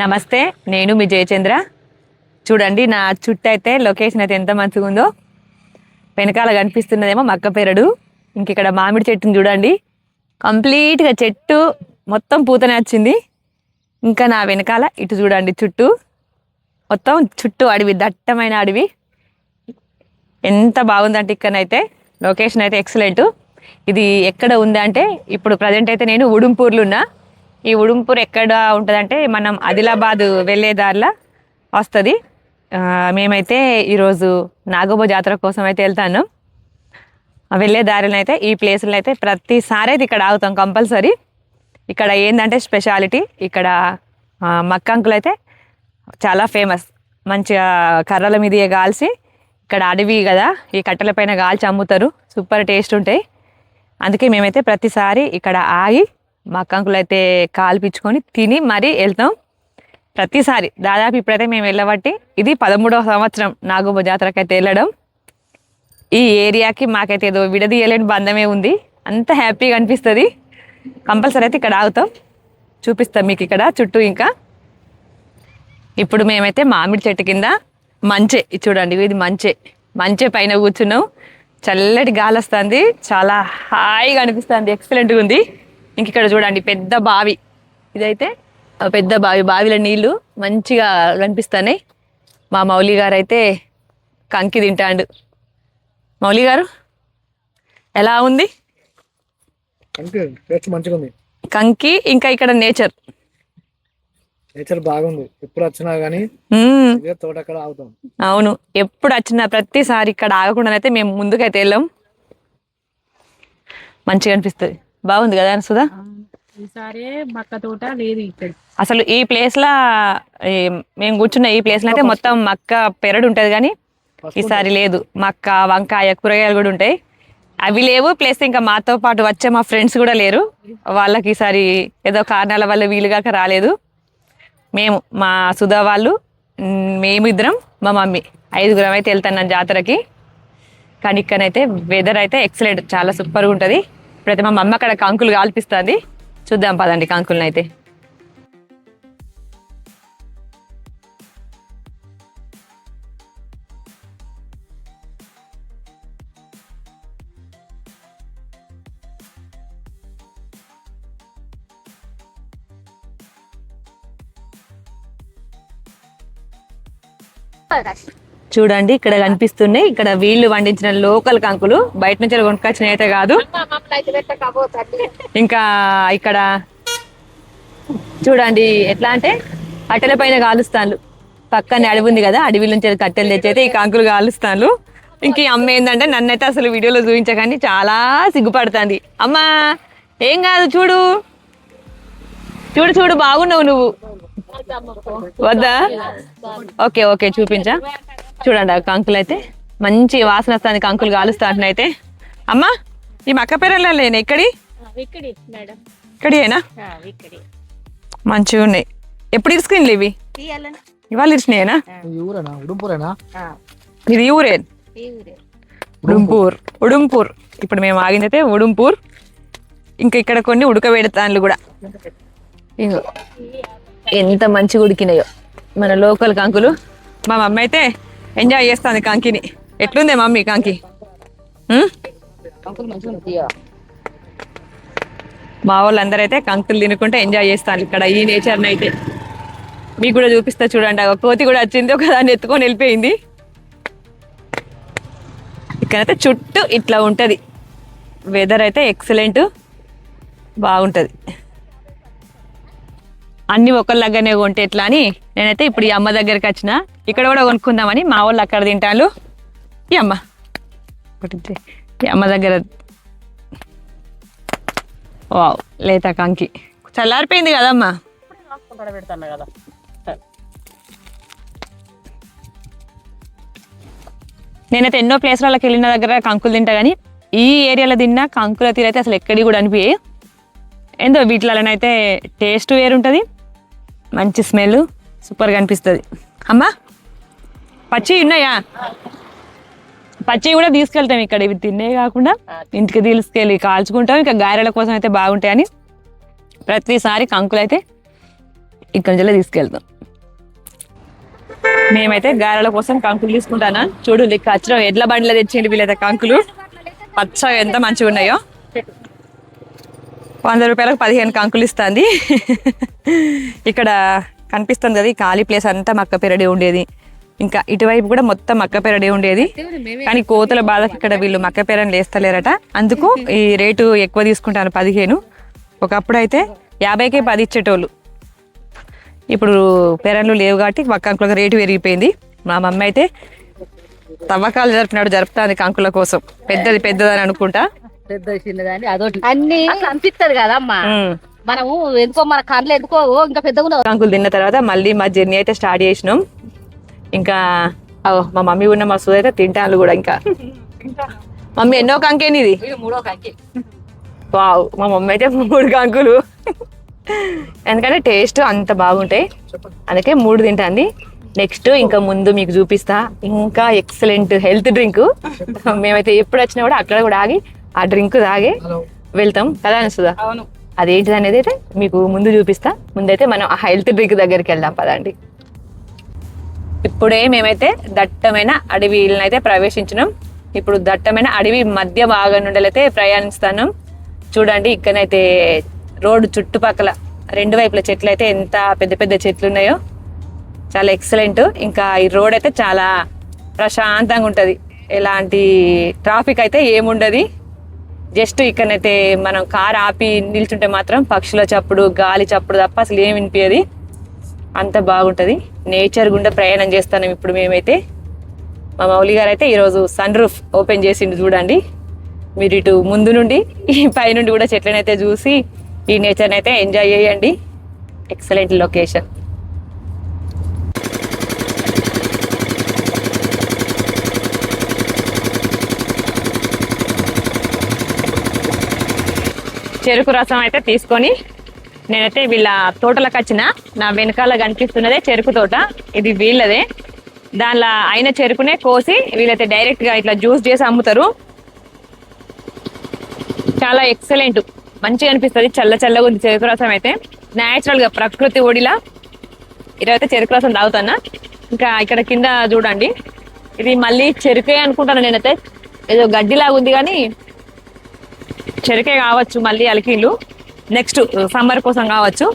నమస్తే, నేను మీ జయచంద్ర. చూడండి నా చుట్టూ అయితే లొకేషన్ అయితే ఎంత మంచిగా ఉందో. వెనకాల కనిపిస్తున్నదేమో మక్క పెరడు. ఇంక ఇక్కడ మామిడి చెట్టుని చూడండి, కంప్లీట్గా చెట్టు మొత్తం పూతనే వచ్చింది. ఇంకా నా వెనకాల ఇటు చూడండి, చుట్టూ మొత్తం చుట్టూ అడవి, దట్టమైన అడవి. ఎంత బాగుందంటే ఇక్కడనైతే లొకేషన్ అయితే ఎక్సలెంట్. ఇది ఎక్కడ ఉంది అంటే, ఇప్పుడు ప్రజెంట్ అయితే నేను ఉడుంపూర్లో ఉన్నా. ఈ ఉడుంపూర్ ఎక్కడ ఉంటుందంటే మనం ఆదిలాబాద్ వెళ్ళే దారిలో వస్తుంది. మేమైతే ఈరోజు నాగోబా జాతర కోసం అయితే వెళ్తాను. వెళ్ళే దారిలో అయితే ఈ ప్లేస్లో అయితే ప్రతిసారి అయితే ఇక్కడ ఆగుతాం కంపల్సరీ. ఇక్కడ ఏంటంటే స్పెషాలిటీ, ఇక్కడ మక్కంకులు అయితే చాలా ఫేమస్. మంచిగా కర్రల మీద కాల్చి, ఇక్కడ అడవి కదా, ఈ కట్టెల పైన కాల్చి అమ్ముతారు. సూపర్ టేస్ట్ ఉంటాయి. అందుకే మేమైతే ప్రతిసారి ఇక్కడ ఆగి మక్కంకులు అయితే కాల్పించుకొని తిని మరీ వెళ్తాం ప్రతిసారి. దాదాపు ఇప్పుడైతే మేము వెళ్ళబట్టి ఇది 13వ సంవత్సరం నాగోబా జాతరకి అయితే వెళ్ళడం. ఈ ఏరియాకి మాకైతే ఏదో విడదీయలేని బంధమే ఉంది. అంత హ్యాపీగా అనిపిస్తుంది. కంపల్సరీ అయితే ఇక్కడ ఆగుతాం, చూపిస్తాం మీకు ఇక్కడ చుట్టూ. ఇంకా ఇప్పుడు మేమైతే మామిడి చెట్టు కింద మంచే చూడండి, ఇది మంచే పైన కూర్చున్నాం. చల్లటి గాలి వస్తుంది, చాలా హాయిగా అనిపిస్తుంది, ఎక్సలెంట్గా ఉంది. ఇంక ఇక్కడ చూడండి పెద్ద బావి, ఇదైతే పెద్ద బావి. బావిలో నీళ్లు మంచిగా కనిపిస్తున్నాయి. మా మౌలి గారు అయితే కంకి తింటాడు. మౌలి గారు ఎలా ఉంది కంకి? ఇంకా ఇక్కడ నేచర్ బాగుంది. ఎప్పుడు వచ్చినా గానీ తోట అక్కడ ఆగుతాం. అవును, ఎప్పుడు వచ్చినా ప్రతిసారి ఇక్కడ ఆగకుండా అయితే మేము ముందుకైతే వెళ్ళాం. మంచిగా అనిపిస్తుంది, బాగుంది కదా సుధా? ఈసారి మక్క తోట లేదు ఇక్కడ. అసలు ఈ ప్లేస్ లా మేము కూర్చున్న ఈ ప్లేస్ లో అయితే మొత్తం మక్క పెరడు ఉంటది, కానీ ఈసారి లేదు. మక్క, వంకాయ, కూరగాయలు కూడా ఉంటాయి, అవి లేవు. ప్లస్ ఇంకా మాతో పాటు వచ్చే మా ఫ్రెండ్స్ కూడా లేరు. వాళ్ళకి ఈసారి ఏదో కారణాల వల్ల వీలుగాక రాలేదు. మేము, మా సుధా వాళ్ళు, మేము ఇద్దరం, మా మమ్మీ, 5గురం అయితే వెళ్తున్నాం జాతరకి. కానీ ఇక్కడైతే వెదర్ అయితే ఎక్సలెంట్, చాలా సూపర్గా ఉంటుంది. ఇప్పుడైతే మా మమ్మ అక్కడ కంకులు కాల్పిస్తుంది, చూద్దాం పదండి కంకులను అయితే. చూడండి ఇక్కడ కనిపిస్తున్నాయి, ఇక్కడ వీళ్ళు పండించిన లోకల్ కంకులు, బయట నుంచి కొనుక్కొచ్చినవి అయితే కాదు. ఇంకా ఇక్కడ చూడండి ఎట్లా అంటే కట్టెల పైన కాలుస్తాను. పక్కనే అడవి ఉంది కదా, అడవి నుంచి కట్టెలు తెచ్చైతే ఈ కంకులు కాలుస్తాను. ఇంక ఈ అమ్మ ఏంటంటే నన్నైతే అసలు వీడియోలో చూపించగానే చాలా సిగ్గుపడుతుంది. అమ్మా ఏం కాదు, చూడు చూడు చూడు, బాగున్నావు నువ్వు, వద్దా? ఓకే ఓకే చూపించా. చూడండి ఆ కంకులు అయితే మంచి వాసన వస్తుంది, కంకులు కాలుస్తా అయితే. అమ్మా ఈ మక్క పెరల్లో లేని ఎక్కడి ఇక్కడేనా? మంచిగా ఉన్నాయి. ఎప్పుడు ఇరుసుకుని ఇవి? ఇవాళ ఇరిచినాయేనా? ఇది ఊరే, ఉడుంపూర్. ఇప్పుడు మేము ఆగింది అయితే ఉడుంపూర్. ఇంకా ఇక్కడ కొన్ని ఉడకబెడతాన్లు కూడా, ఎంత మంచిగా ఉడికినాయో మన లోకల్ కంకులు. మా మమ్మీ అయితే ఎంజాయ్ చేస్తుంది కంకిని. ఎట్లుందే మమ్మీ కంకి? మా వాళ్ళందరూ అయితే కంకులు తినుకుంటే ఎంజాయ్ చేస్తాను ఇక్కడ ఈ నేచర్ని అయితే. మీకు కూడా చూపిస్తా చూడండి, ఒక కోతి కూడా వచ్చింది, ఒక దాన్ని ఎత్తుకొని వెళ్ళిపోయింది. ఇక్కడైతే చుట్టూ ఇట్లా ఉంటుంది, వెదర్ అయితే ఎక్సలెంట్, బాగుంటుంది. అన్ని ఒకళ్ళగానే కొంటే ఎట్లా అని నేనైతే ఇప్పుడు ఈ అమ్మ దగ్గరికి వచ్చిన. ఇక్కడ కూడా కొనుక్కుందామని మా వాళ్ళు అక్కడ తింటాను. ఈ అమ్మ దగ్గర వావ్, లేత కంకి చల్లారిపోయింది కదమ్మా. నేనైతే ఎన్నో ప్లేస్లకి వెళ్ళిన దగ్గర కంకులు తింటా, కానీ ఈ ఏరియాలో తిన్నా కంకుల తీరైతే అసలు ఎక్కడి కూడా అనిపించాయి. ఏందో వీటిలోనైతే టేస్ట్ వేరుంటుంది, మంచి స్మెల్, సూపర్గా అనిపిస్తుంది. అమ్మా పచ్చి ఉన్నాయా? పచ్చి కూడా తీసుకెళ్తాం ఇక్కడ, ఇవి తినే కాకుండా ఇంటికి తీసుకెళ్ళి కాల్చుకుంటాం. ఇంకా గారెల కోసం అయితే బాగుంటాయని ప్రతిసారి కంకులు అయితే ఇక్కడి నుంచి తీసుకెళ్తాం. మేమైతే గారెల కోసం కంకులు తీసుకుంటానా. చూడు లెక్క అచ్చరం ఎడ్ల బండిలో తెచ్చిండు వీళ్ళైతే కంకులు. పచ్చగా ఎంత మంచిగా ఉన్నాయో. 100 రూపాయలకు 15 కంకులు ఇస్తుంది. ఇక్కడ కనిపిస్తుంది కదా, ఈ ఖాళీ ప్లేస్ అంతా మక్క పెరడే ఉండేది. ఇంకా ఇటువైపు కూడా మొత్తం మక్క పెరడే ఉండేది. కానీ కోతుల బాధకి ఇక్కడ వీళ్ళు మక్క పెరని లేస్తలేరట. అందుకు ఈ రేటు ఎక్కువ తీసుకుంటాను, 15. ఒకప్పుడు అయితే 50కే 10 ఇచ్చేటోళ్ళు. ఇప్పుడు పెరన్లు లేవు కాబట్టి కంకులకు రేటు పెరిగిపోయింది. మా మమ్మీ అయితే తవ్వకాలు జరుపుతుంది కంకుల కోసం. పెద్దదని అనుకుంటా. పెద్ద చిన్నదాన్ని అదొకటి అన్ని అనిపిస్తుంది కదమ్మా. మనము ఎందుకో మన కళ్ళు ఎందుకో ఇంకా పెద్దగా కంకులు తిన్న తర్వాత మళ్ళీ మా జర్నీ అయితే స్టార్ట్ చేసినాం. ఇంకా మా మమ్మీ ఉన్న మా సూది అయితే తింటాను కూడా. ఇంకా మమ్మీ ఎన్నో కంకేని ఇది? 3వ కంకి. వావ్, మా మమ్మీ అయితే 3 కంకులు. ఎందుకంటే టేస్ట్ అంత బాగుంటాయి, అందుకే 3 తింటాంది. నెక్స్ట్ ఇంకా ముందు మీకు చూపిస్తా ఇంకా ఎక్సలెంట్ హెల్త్ డ్రింక్. మేమైతే ఎప్పుడు వచ్చినా కూడా అక్కడ కూడా ఆగి ఆ డ్రింక్ తాగి వెళ్తాం కదా అనిస్తుందా? అదేంటిది అనేది అయితే మీకు ముందు చూపిస్తా. ముందైతే మనం ఆ హెల్త్ డ్రింక్ దగ్గరికి వెళ్దాం పదండి. ఇప్పుడే మేమైతే దట్టమైన అడవిని అయితే ప్రవేశించినాం. ఇప్పుడు దట్టమైన అడవి మధ్య భాగం నుండి అయితే ప్రయాణిస్తాను. చూడండి ఇక్కడైతే రోడ్డు చుట్టుపక్కల 2 వైపుల చెట్లు అయితే ఎంత పెద్ద పెద్ద చెట్లు ఉన్నాయో, చాలా ఎక్సలెంట్. ఇంకా ఈ రోడ్ అయితే చాలా ప్రశాంతంగా ఉంటుంది, ఎలాంటి ట్రాఫిక్ అయితే ఏముండదు. జస్ట్ ఇక్కడైతే మనం కార్ ఆపి నిల్చుంటే మాత్రం పక్షుల చప్పుడు, గాలి చప్పుడు తప్ప అసలు ఏం వినిపించదు. అంత బాగుంటుంది. నేచర్ గుండా ప్రయాణం చేస్తాను ఇప్పుడు మేమైతే. మా మౌలి గారు అయితే ఈరోజు సన్ రూఫ్ ఓపెన్ చేసిండు చూడండి. మీరు ఇటు ముందు నుండి ఈ పైనుండి కూడా చెట్లనైతే చూసి ఈ నేచర్ని అయితే ఎంజాయ్ చేయండి. Excellent location. చెరుకు రసం అయితే తీసుకొని నేనైతే వీళ్ళ తోటలకు వచ్చిన. నా వెనకాల కనిపిస్తున్నదే చెరుకు తోట, ఇది వీళ్ళదే. దానిలో అయిన చెరుకునే కోసి వీళ్ళైతే డైరెక్ట్గా ఇట్లా జ్యూస్ చేసి అమ్ముతారు. చాలా ఎక్సలెంట్, మంచిగా అనిపిస్తుంది. చల్లగా ఉంది చెరుకు రసం అయితే. న్యాచురల్గా ప్రకృతి ఒడిలా ఈరోజైతే చెరుకు రసం తాగుతానా. ఇంకా ఇక్కడ కింద చూడండి, ఇది మళ్ళీ చెరుకే అనుకుంటాను నేనైతే. ఏదో గడ్డిలాగా ఉంది కానీ చెరుకే కావచ్చు, మళ్ళీ అలికిళ్ళు నెక్స్ట్ సమ్మర్ కోసం కావచ్చు.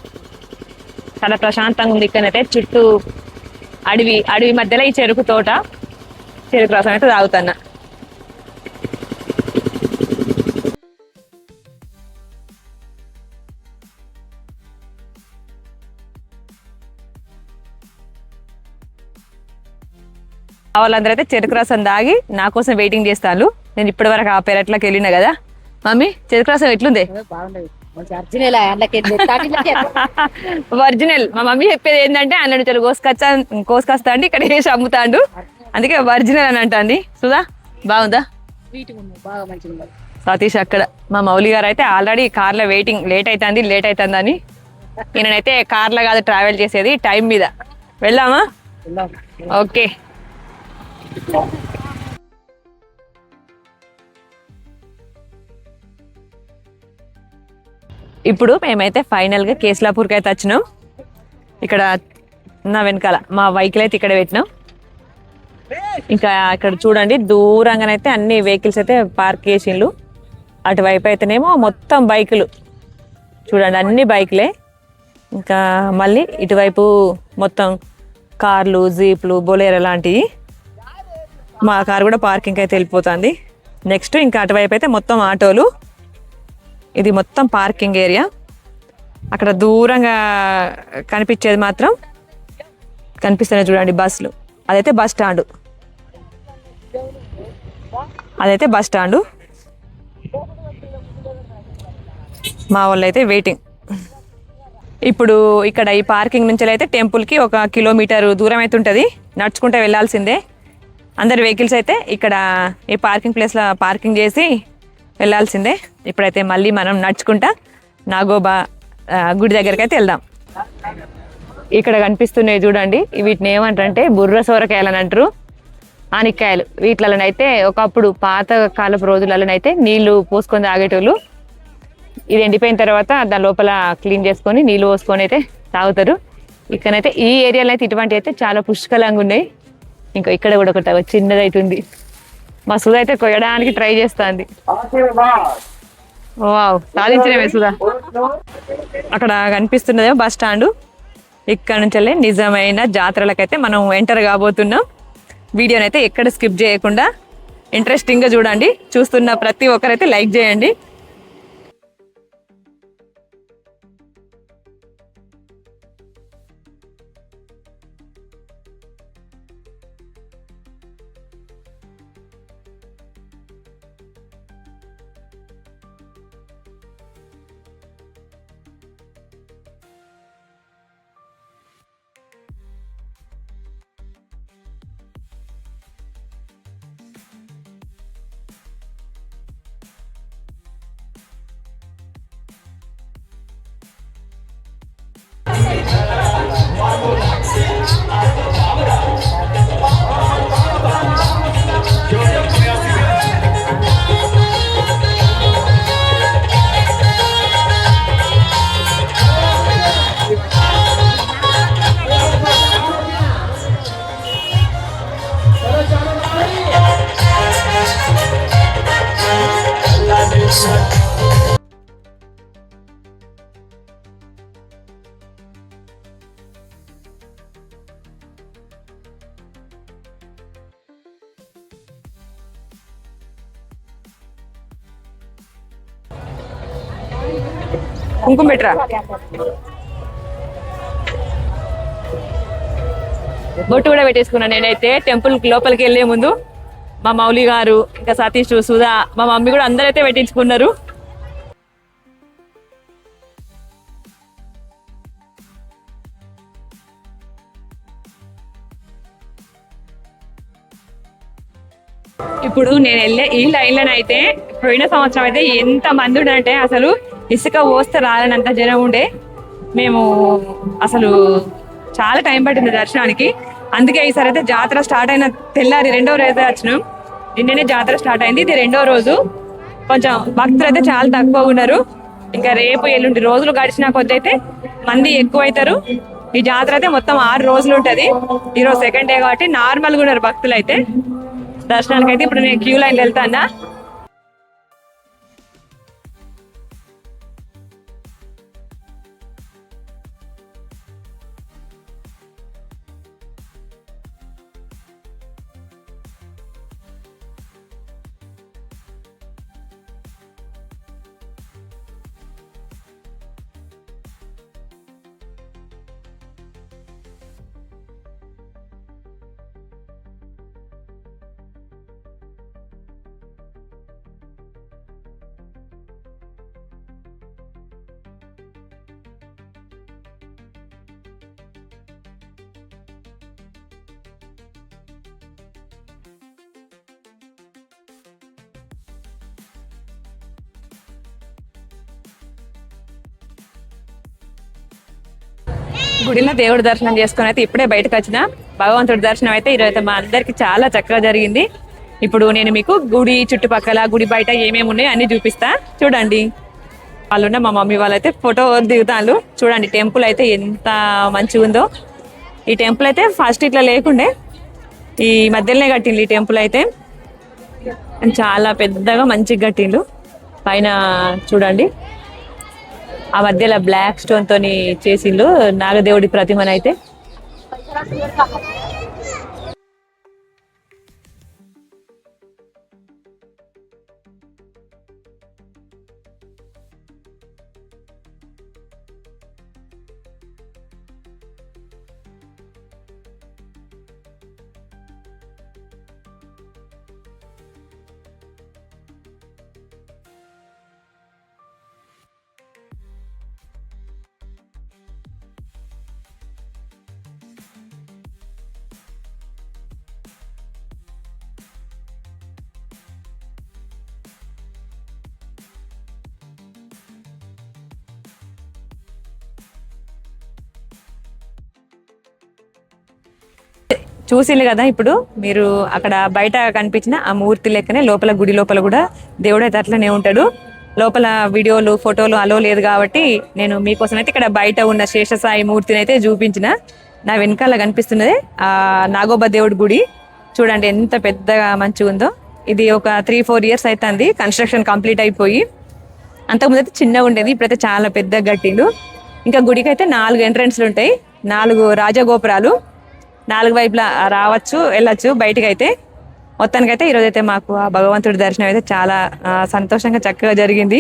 చాలా ప్రశాంతంగా ఉంది ఇక్కడైతే. చుట్టూ అడవి మధ్యలో ఈ చెరుకు తోట, చెరుకు రసం అయితే తాగుతున్నా. వాళ్ళందరూ అయితే చెరుకు రసం తాగి నా కోసం వెయిటింగ్ చేస్తాను. నేను ఇప్పటి వరకు ఆ పెరట్లోకి వెళ్ళినా కదా. మమ్మీ చెరుకు రసం ఎట్లుంది? ఒరిజినల్. మా మమ్మీ చెప్పేది ఏంటంటే అన్నడు చెరుకు కోసుకొస్తా అండి, ఇక్కడ వేసి అమ్ముతాండు, అందుకే ఒరిజినల్ అని అంటాంది. సుధా బాగుందా? సతీష్ అక్కడ. మా మౌలి గారు అయితే ఆల్రెడీ కార్లో వెయిటింగ్. లేట్ అవుతుందని. నేనైతే కార్లో కాదు ట్రావెల్ చేసేది, టైం మీద. వెళ్దామా? ఓకే. ఇప్పుడు మేమైతే ఫైనల్గా కేస్లాపూర్కి అయితే వచ్చినాం. ఇక్కడ నా వెనకాల మా వెహికల్ అయితే ఇక్కడ పెట్టినాం. ఇంకా ఇక్కడ చూడండి దూరంగానైతే అన్ని వెహికల్స్ అయితే పార్క్ చేసిండ్లు. అటువైపు అయితేనేమో మొత్తం బైకులు చూడండి, అన్ని బైకులే. ఇంకా మళ్ళీ ఇటువైపు మొత్తం కార్లు, జీప్లు, బొలేరో లాంటివి. మా కారు కూడా పార్కింగ్ అయితే వెళ్ళిపోతుంది. నెక్స్ట్ ఇంకా అటువైపు అయితే మొత్తం ఆటోలు. ఇది మొత్తం పార్కింగ్ ఏరియా. అక్కడ దూరంగా కనిపించేది మాత్రం కనిపిస్తున్నాయి చూడండి బస్సులు. అదైతే బస్ స్టాండు. మా వాళ్ళు అయితే వెయిటింగ్. ఇప్పుడు ఇక్కడ ఈ పార్కింగ్ నుంచి అయితే టెంపుల్కి 1 కిలోమీటర్ దూరం అయితే ఉంటుంది, నడుచుకుంటే వెళ్ళాల్సిందే. అందరి వెహికల్స్ అయితే ఇక్కడ ఈ పార్కింగ్ ప్లేస్లో పార్కింగ్ చేసి వెళ్ళాల్సిందే. ఇప్పుడైతే మళ్ళీ మనం నడుచుకుంటా నాగోబా గుడి దగ్గరికి అయితే వెళ్దాం. ఇక్కడ కనిపిస్తున్నాయి చూడండి, వీటిని ఏమంటారంటే బుర్ర సోరకాయలు అని అంటారు, ఆనిక్కాయలు. వీటిలనైతే ఒకప్పుడు పాత కాలపు రోజులలోనైతే నీళ్లు పోసుకొని తాగేటోళ్ళు. ఇది ఎండిపోయిన తర్వాత దాని లోపల క్లీన్ చేసుకొని నీళ్ళు పోసుకొని అయితే తాగుతారు. ఇక్కడైతే ఈ ఏరియాలో అయితే ఇటువంటి అయితే చాలా పుష్కలంగా ఉన్నాయి. ఇంకా ఇక్కడ కూడా ఒకటి చిన్నది అయితే ఉంది. మా సుధా అయితే కొయ్యడానికి ట్రై చేస్తుంది. వావ్, సాధించినవే సుధా. అక్కడ కనిపిస్తున్నదేమో బస్ స్టాండ్. ఇక్కడ నుంచి వెళ్ళి నిజమైన జాతరలకైతే మనం ఎంటర్ కాబోతున్నాం. వీడియోనైతే ఎక్కడ స్కిప్ చేయకుండా ఇంట్రెస్టింగ్గా చూడండి. చూస్తున్న ప్రతి ఒక్కరైతే లైక్ చేయండి. కుంకుమ పెట్టరా, బొట్టు కూడా పెట్టేసుకున్నాను నేనైతే. టెంపుల్ లోపలికి వెళ్లే ముందు మా మౌలి గారు, ఇంకా సతీష్, సుధా, మా మమ్మీ కూడా అందరైతే పెట్టించుకున్నారు. ఇప్పుడు నేను వెళ్ళే ఈ లైన్లను అయితే పోయిన సంవత్సరం అయితే ఎంత మంది ఉండంటే అసలు ఇసుక పోస్తే రాలనంత జనం ఉండే. మేము అసలు చాలా టైం పట్టింది దర్శనానికి. అందుకే ఈసారి అయితే జాతర స్టార్ట్ అయిన తెల్లారి 2వ రోజు అయితే వచ్చినాం. నిన్ననే జాతర స్టార్ట్ అయింది, ఇది 2వ రోజు. కొంచెం భక్తులు అయితే చాలా తక్కువ ఉన్నారు. ఇంకా రేపు ఎల్లుండి రోజులు గడిచిన కొద్ది అయితే మంది ఎక్కువ అవుతారు. ఈ జాతర అయితే మొత్తం 6 రోజులు ఉంటది. ఈరోజు 2nd డే కాబట్టి నార్మల్గా ఉన్నారు భక్తులు అయితే. దర్శనానికి అయితే ఇప్పుడు నేను క్యూ లైన్ వెళ్తానా. గుడిలో దేవుడి దర్శనం చేసుకుని అయితే ఇప్పుడే బయటకు వచ్చిన. భగవంతుడి దర్శనం అయితే ఈరోజు మా అందరికి చాలా చక్కగా జరిగింది. ఇప్పుడు నేను మీకు గుడి చుట్టుపక్కల, గుడి బయట ఏమేమి ఉన్నాయో అన్ని చూపిస్తా. చూడండి, వాళ్ళున్న మా మమ్మీ వాళ్ళైతే ఫోటో దిగుతాను. చూడండి టెంపుల్ అయితే ఎంత మంచిగా ఉందో. ఈ టెంపుల్ అయితే ఫస్ట్ ఇట్లా లేకుండే, ఈ మధ్యలోనే కట్టిండ్రు ఈ టెంపుల్ అయితే. చాలా పెద్దగా మంచిగా కట్టిండ్రు. పైన చూడండి, ఆ మధ్యలో బ్లాక్ స్టోన్ తోని చేసిండ్రు నాగదేవుడి ప్రతిమనైతే. చూసిండ్రు కదా ఇప్పుడు మీరు, అక్కడ బయట కనిపించిన ఆ మూర్తి లెక్కనే లోపల గుడి లోపల కూడా దేవుడు అయితే అట్లనే ఉంటాడు. లోపల వీడియోలు ఫోటోలు అలో లేదు కాబట్టి నేను మీకోసం అయితే ఇక్కడ బయట ఉన్న శేషసాయి మూర్తిని అయితే చూపించిన. నా వెనకాల కనిపిస్తున్నది ఆ నాగోబా దేవుడి గుడి. చూడండి ఎంత పెద్దగా మంచిగా ఉందో. ఇది ఒక 3-4 ఇయర్స్ అవుతుంది కన్స్ట్రక్షన్ కంప్లీట్ అయిపోయి. అంతకుముందు అయితే చిన్నగా ఉండేది, ఇప్పుడైతే చాలా పెద్ద గట్టిండు. ఇంకా గుడికి అయితే 4 ఎంట్రెన్స్లు ఉంటాయి, 4 రాజగోపురాలు, 4 వైపులా రావచ్చు వెళ్ళచ్చు బయటికి అయితే. మొత్తానికైతే ఈరోజైతే మాకు ఆ భగవంతుడి దర్శనం అయితే చాలా సంతోషంగా చక్కగా జరిగింది.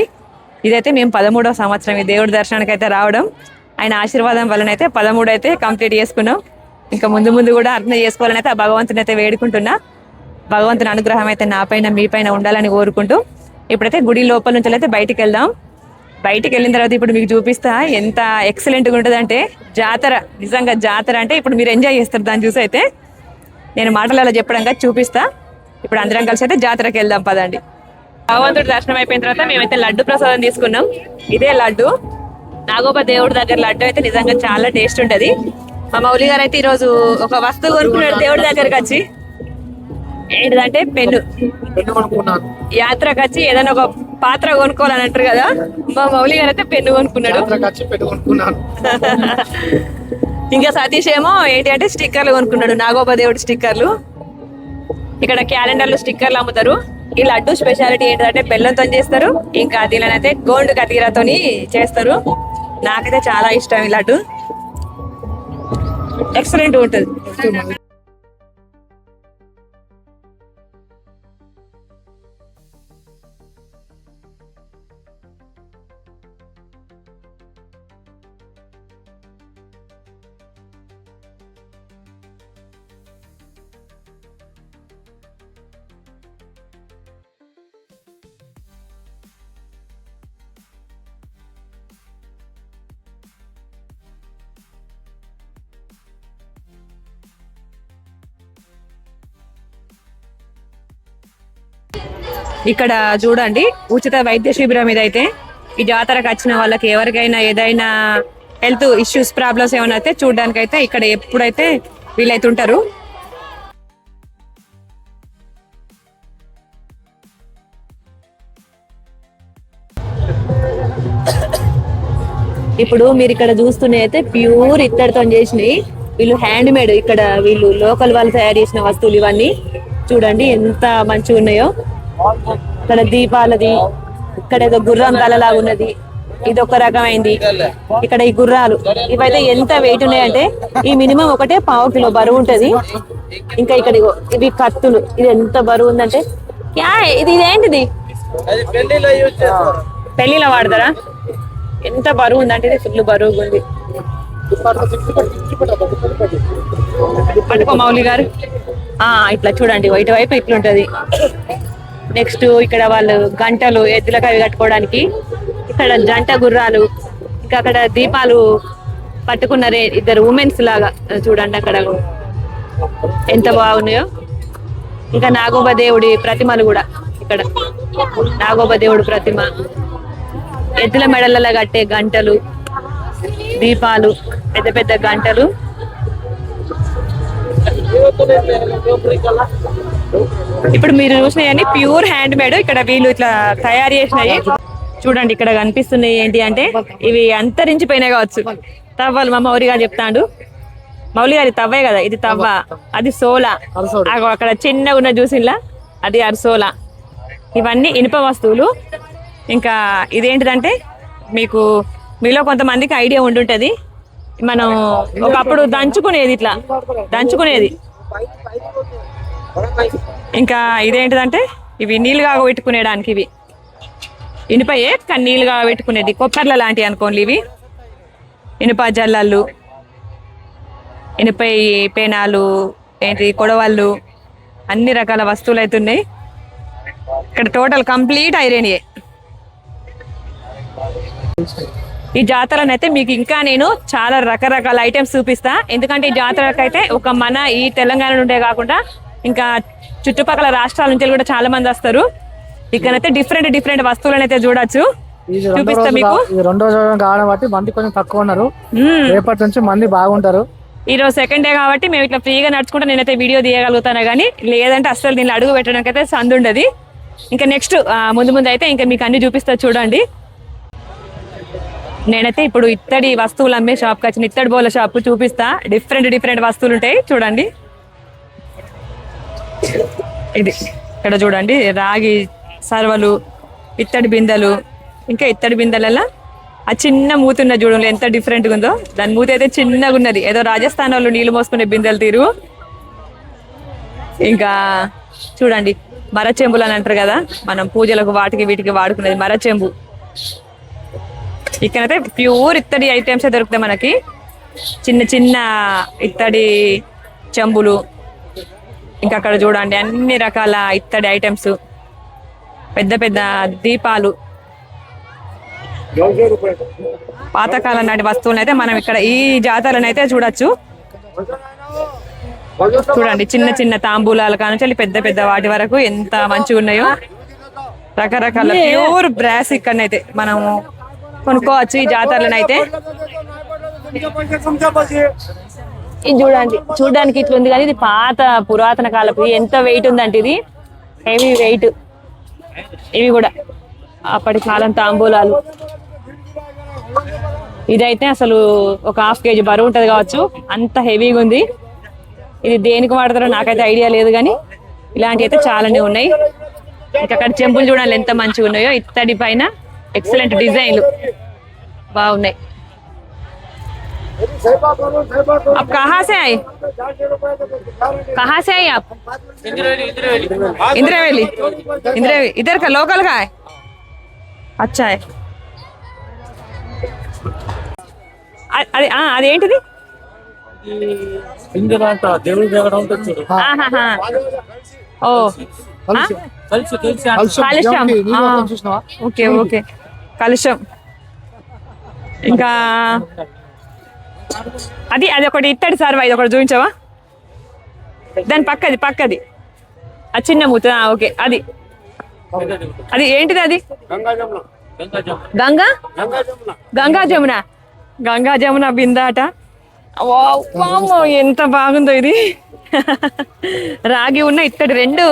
ఇదైతే మేము 13వ సంవత్సరం ఈ దేవుడి దర్శనానికి అయితే రావడం. ఆయన ఆశీర్వాదం వలనైతే 13 అయితే కంప్లీట్ చేసుకున్నాం. ఇంకా ముందు ముందు కూడా అర్థం చేసుకోవాలని అయితే ఆ భగవంతుని అయితే వేడుకుంటున్నా. భగవంతుని అనుగ్రహం అయితే నా పైన మీ పైన ఉండాలని కోరుకుంటూ ఇప్పుడైతే గుడి లోపల నుంచి అయితే బయటికి వెళ్దాం. బయటికి వెళ్ళిన తర్వాత ఇప్పుడు మీకు చూపిస్తా ఎంత ఎక్సలెంట్గా ఉంటుంది అంటే జాతర, నిజంగా జాతర అంటే ఇప్పుడు మీరు ఎంజాయ్ చేస్తారు దాన్ని చూసి. అయితే నేను మాటలలో చెప్పడంగా చూపిస్తా. ఇప్పుడు అందరం కలిసి అయితే జాతరకి వెళ్దాం పదండి. భగవంతుడి దర్శనం అయిపోయిన తర్వాత మేమైతే లడ్డు ప్రసాదం తీసుకున్నాం. ఇదే లడ్డు, నాగోబా దేవుడి దగ్గర లడ్డు అయితే నిజంగా చాలా టేస్ట్ ఉంటది. మా మౌలి గారు అయితే ఈరోజు ఒక వస్తువు కొనుక్కున్నాడు దేవుడి దగ్గరకు వచ్చి. ఏంటిదంటే పెన్ను. యాత్రకు వచ్చి ఏదైనా ఒక పాత్ర కొనుక్కోవాలని అంటారు కదా, మా మౌలి గారు అయితే పెన్ను కొనుక్కున్నాడు. ఇంకా సతీష్ ఏమో ఏంటి అంటే స్టిక్కర్లు కొనుక్కున్నాడు, నాగోబా దేవుడి స్టిక్కర్లు. ఇక్కడ క్యాలెండర్లు స్టిక్కర్లు అమ్ముతారు. ఈ లడ్డు స్పెషాలిటీ ఏంటంటే బెల్లంతో చేస్తారు, ఇంకా దీనినైతే గోండు కతీరాతోని చేస్తారు. నాకైతే చాలా ఇష్టం ఈ లడ్డు, ఎక్సలెంట్ ఉంటుంది. ఇక్కడ చూడండి ఉచిత వైద్య శిబిరం ఇదైతే. ఈ జాతరకు వచ్చిన వాళ్ళకి ఎవరికైనా ఏదైనా హెల్త్ ఇష్యూస్ ప్రాబ్లమ్స్ ఏమైనా అయితే చూడడానికి అయితే ఇక్కడ ఎప్పుడైతే వీళ్ళైతే ఉంటారు. ఇప్పుడు మీరు ఇక్కడ చూస్తున్నాయి అయితే ప్యూర్ ఇత్తడితో చేసినవి. వీళ్ళు హ్యాండ్ మేడ్, ఇక్కడ వీళ్ళు లోకల్ వాళ్ళు తయారు చేసిన వస్తువులు ఇవన్నీ. చూడండి ఎంత మంచిగా ఉన్నాయో. ఇక్కడ దీపాలది, ఇక్కడ ఏదో గుర్రం తలలాగా ఉన్నది, ఇది ఒక రకమైంది. ఇక్కడ ఈ గుర్రాలు ఇవైతే ఎంత వెయిట్ ఉన్నాయంటే ఈ మినిమం ఒకటే 1/2 కిలో బరువు ఉంటది. ఇంకా ఇక్కడ ఇవి కత్తులు, ఇది ఎంత బరువు ఉందంటే ఇది ఇదేంటిది పెళ్లిలో వాడతారా? ఎంత బరువు ఉందంటే ఇది ఫుల్ బరువుగా ఉంది. పట్టుకో మౌలి గారు. ఇట్లా చూడండి వైట్ వైపు ఇట్లుంటది. నెక్స్ట్ ఇక్కడ వాళ్ళు గంటలు ఎద్దులకు అవి కట్టుకోవడానికి, ఇక్కడ జంట గుర్రాలు, ఇంకా అక్కడ దీపాలు పట్టుకున్నారే 2 ఉమెన్స్ లాగా చూడండి అక్కడ ఎంత బాగున్నాయో. ఇంకా నాగోబా దేవుడి ప్రతిమలు కూడా, ఇక్కడ నాగోబా దేవుడి ప్రతిమ, ఎద్దుల మెడలలో కట్టే గంటలు, దీపాలు, పెద్ద పెద్ద గంటలు. ఇప్పుడు మీరు చూసినవి ప్యూర్ హ్యాండ్ మేడ్, ఇక్కడ వీళ్ళు ఇట్లా తయారు చేసినవి. చూడండి ఇక్కడ కనిపిస్తున్నాయి ఏంటి అంటే ఇవి అంతరించిపోయినాయి కావచ్చు తవ్వలు. మా మౌలి గారు చెప్తాడు. మౌలి గారి తవ్వే కదా, ఇది తవ్వ, అది సోలా. అక్కడ చిన్నగా ఉన్న చూసిలా అది అర్సోలా. ఇవన్నీ ఇనుప వస్తువులు. ఇంకా ఇదేంటిదంటే మీకు మీలో కొంతమందికి ఐడియా ఉండుంటది, మనం ఒకప్పుడు దంచుకునేది, ఇట్లా దంచుకునేది. ఇంకా ఇదేంటిదంటే ఇవి నీళ్ళు కాగబెట్టుకునేడానికి, ఇవి ఇనుపయే కానీ నీళ్ళు కాగబెట్టుకునేది, కొబ్బర్ల లాంటివి అనుకోండి. ఇవి ఇనుప జల్లళ్ళు, ఇనుప పేనాలు, ఏంటి కొడవళ్ళు, అన్ని రకాల వస్తువులు అయితే ఉన్నాయి. ఇక్కడ టోటల్ కంప్లీట్ ఐరన్యే. ఈ జాతరనైతే మీకు ఇంకా నేను చాలా రకరకాల ఐటమ్స్ చూపిస్తా. ఎందుకంటే ఈ జాతరకు అయితే ఒక మన ఈ తెలంగాణ నుండే కాకుండా ఇంకా చుట్టుపక్కల రాష్ట్రాల నుంచి కూడా చాలా మంది వస్తారు. ఇక్కడైతే డిఫరెంట్ వస్తువులను అయితే చూడొచ్చు. చూపిస్తా మీకు. 2వ రోజు కావడం బట్టి మంది కొంచెం తక్కువ ఉన్నారు, రేపటి నుంచి మంది బాగుంటారు. ఈ రోజు సెకండ్ డే కాబట్టి మేము ఇట్లా ఫ్రీగా నడుచుకుంటా నేనైతే వీడియో తీయగలుగుతాను, కానీ లేదంటే అసలు దీన్ని అడుగు పెట్టడానికి అయితే సందు ఉండదు. ఇంకా నెక్స్ట్ ముందు ముందు అయితే ఇంకా మీకు అన్ని చూపిస్తా చూడండి. నేనైతే ఇప్పుడు ఇత్తడి వస్తువులు అమ్మే షాప్కి వచ్చిన ఇత్తడి బోల షాప్ చూపిస్తా. డిఫరెంట్ వస్తువులు ఉంటాయి చూడండి. ఇది ఇక్కడ చూడండి రాగి సర్వలు, ఇత్తడి బిందెలు, ఇంకా ఇత్తడి బిందెలలో ఆ చిన్న మూత ఉన్న చూడండి ఎంత డిఫరెంట్గా ఉందో. దాని మూత అయితే చిన్నగా ఉన్నది, ఏదో రాజస్థాన్ వాళ్ళు నీళ్లు మోసుకునే బిందెలు తీరు. ఇంకా చూడండి మరచెంబులు అని అంటారు కదా, మనం పూజలకు వాటికి వీటికి వాడుకునేది మరచెంబు. ఇక్కడైతే ప్యూర్ ఇత్తడి ఐటమ్స్ దొరుకుతాయి మనకి. చిన్న ఇత్తడి చెంబులు, ఇంకా అక్కడ చూడండి అన్ని రకాల ఇత్తడి ఐటమ్స్, పెద్ద దీపాలు, పాతకాలం నాటి వస్తువులను అయితే మనం ఇక్కడ ఈ జాతరలను అయితే చూడొచ్చు. చూడండి చిన్న తాంబూలాల కానుంచి పెద్ద వాటి వరకు ఎంత మంచిగా ఉన్నాయో. రకరకాల ప్యూర్ బ్రాస్ ఇక్కడనైతే మనం కొనుక్కోవచ్చు ఈ జాతరలను అయితే. ఇది చూడడానికి ఇట్లా ఉంది కానీ ఇది పాత పురాతన కాలపు. ఎంత వెయిట్ ఉందంటే ఇది హెవీ వెయిట్. ఇవి కూడా అప్పటి కాలం తాంబూలాలు. ఇదైతే అసలు ఒక 1/2 kg బరువు ఉంటది కావచ్చు, అంత హెవీగా ఉంది. ఇది దేనికి వాడతారో నాకైతే ఐడియా లేదు కానీ ఇలాంటివి అయితే చాలానే ఉన్నాయి. ఇంకా అక్కడ చెంబులు చూడాలి ఎంత మంచిగా ఉన్నాయో, ఇత్తడి పైన ఎక్సలెంట్ డిజైన్లు బాగున్నాయి. आप कहाँ से आए? कहाँ से आए आप? इंद्रवेली। इधर का लोकल का है? अच्छा है. అదే అదేంటిది? ఓ కలుషం. ఓకే కలుషం. ఇంకా అది ఒకటి ఇత్తడి సర్వా, ఇది ఒకటి చూపించవా? దాని పక్కది ఆ చిన్న మూత. ఓకే అది ఏంటిది? అది గంగా జమున బిందాట. వామ్మో ఎంత బాగుందో ఇది. రాగి ఉన్న ఇత్తడి రెండు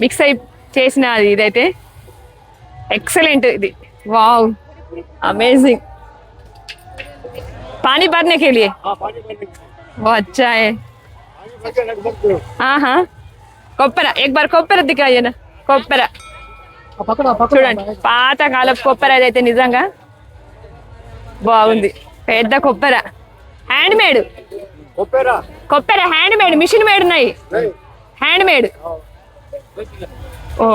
మిక్స్ అయి చేసిన ఇదైతే ఎక్సలెంట్. ఇది వావ్ अमेजिंग. पानी भरने के लिए वो अच्छा है. हाँ हाँ కొబ్బరి. एक बार కొబ్బరి दिखाइए ना. కొబ్బరి చూడండి పాత కాలపు కొబ్బరి. అదైతే నిజంగా బాగుంది. పెద్ద కొబ్బరి, హ్యాండ్ మేడ్ కొబ్బరి, హ్యాండ్ మేడ్, మిషన్ మేడ్ ఉన్నాయి, హ్యాండ్ మేడ్. Oh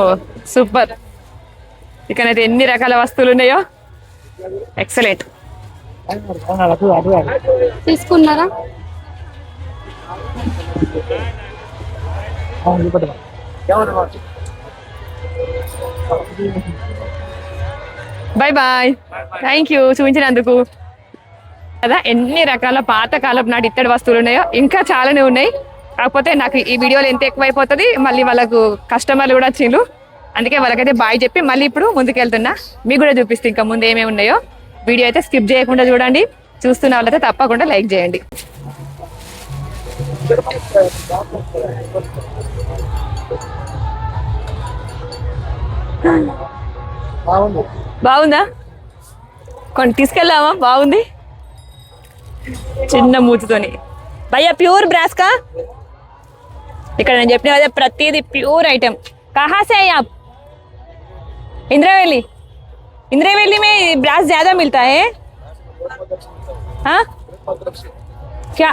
super. ఇక్కడైతే ఎన్ని రకాల వస్తువులు ఉన్నాయో ఎక్సలెంట్. తీసుకున్నారా? బాయ్ బాయ్, థ్యాంక్ యూ చూపించినందుకు. కదా ఎన్ని రకాల పాత కాలపు నాటి ఇత్తడి వస్తువులు ఉన్నాయో, ఇంకా చాలానే ఉన్నాయి. కాకపోతే నాకు ఈ వీడియోలో ఎంత ఎక్కువైపోతుంది, మళ్ళీ వాళ్ళకు కస్టమర్లు కూడా వచ్చిండ్రు, అందుకే వాళ్ళకైతే బాయ్ చెప్పి మళ్ళీ ఇప్పుడు ముందుకెళ్తున్నా. మీకు కూడా చూపిస్తే ఇంకా ముందు ఏమేమి ఉన్నాయో. వీడియో అయితే స్కిప్ చేయకుండా చూడండి. చూస్తున్న వాళ్ళైతే తప్పకుండా లైక్ చేయండి. బాగుందా? కొన్ని తీసుకెళ్దామా? బాగుంది. చిన్న మూతితోని. భయ్యా ప్యూర్ బ్రాస్ కా? ఇక్కడ నేను చెప్పిన కదా ప్రతిదీ ప్యూర్ ఐటమ్. कहाँ से है आप? इंद्रवेली में ब्रास ज्यादा मिलता है? हाँ क्या?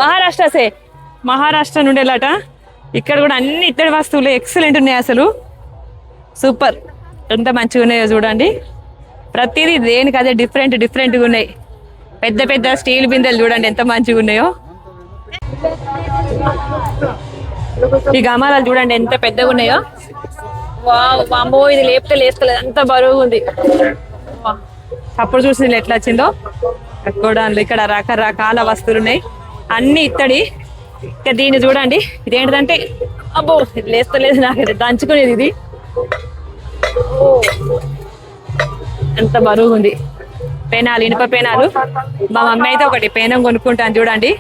మహారాష్ట్ర సే. మహారాష్ట్ర నుండేలట. ఇక్కడ కూడా అన్ని ఇత్తడి వస్తువులు ఎక్సలెంట్ ఉన్నాయి. అసలు సూపర్. ఎంత మంచిగా ఉన్నాయో చూడండి. ప్రతిదీ దేనికి అదే డిఫరెంట్గా ఉన్నాయి. పెద్ద స్టీల్ బిందెలు చూడండి ఎంత మంచిగా ఉన్నాయో. ఈ గమాలాలు చూడండి ఎంత పెద్దగా ఉన్నాయో. వామ్మో ఇది లేస్తలేదు, అంత బరువు ఉంది. అప్పుడు చూసింది ఎట్లా వచ్చిందో. ఇక్కడ రకరకాల వస్తువులు ఉన్నాయి, అన్ని ఇత్తడి. ఇక దీన్ని చూడండి, ఇదేంటిదంటే అబ్బో ఇది లేస్తలేదు, నాకు దంచుకునేది ఇది. ఎంత బరువు ఉంది. పెనాలు, ఇనుప పెనాలు. మా మమ్మీ అయితే ఒకటి పేనం కొనుక్కుంటాను చూడండి.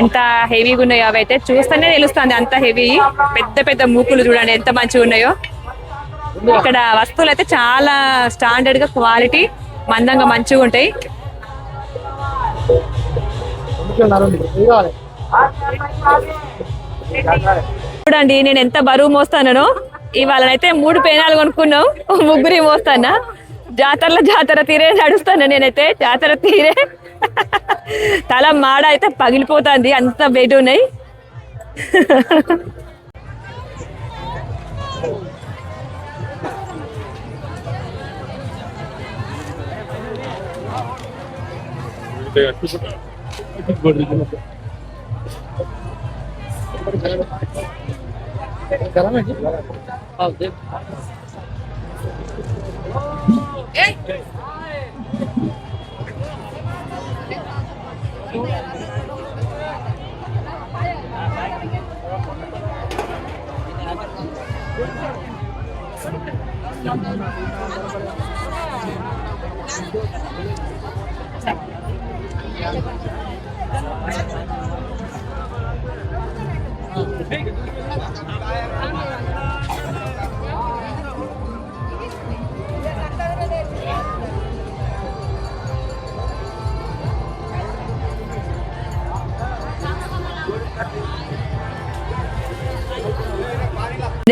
ఎంత హెవీగా ఉన్నాయో అవి అయితే చూస్తేనే తెలుస్తుంది అంత హెవీ. పెద్ద పెద్ద మూకులు చూడండి ఎంత మంచిగా ఉన్నాయో. ఇక్కడ వస్తువులు అయితే చాలా స్టాండర్డ్ గా క్వాలిటీ మందంగా మంచిగా ఉంటాయి. చూడండి నేను ఎంత బరువు మోస్తానో. ఇవాళనైతే 3 పేనాలు కొనుక్కున్నాం, ముగ్గురి మోస్తానా. జాతర తీరే నడుస్తాను నేనైతే, జాతర తీరే. తల మాడ అయితే పగిలిపోతుంది, అంత వెయిట్ ఉన్నాయి.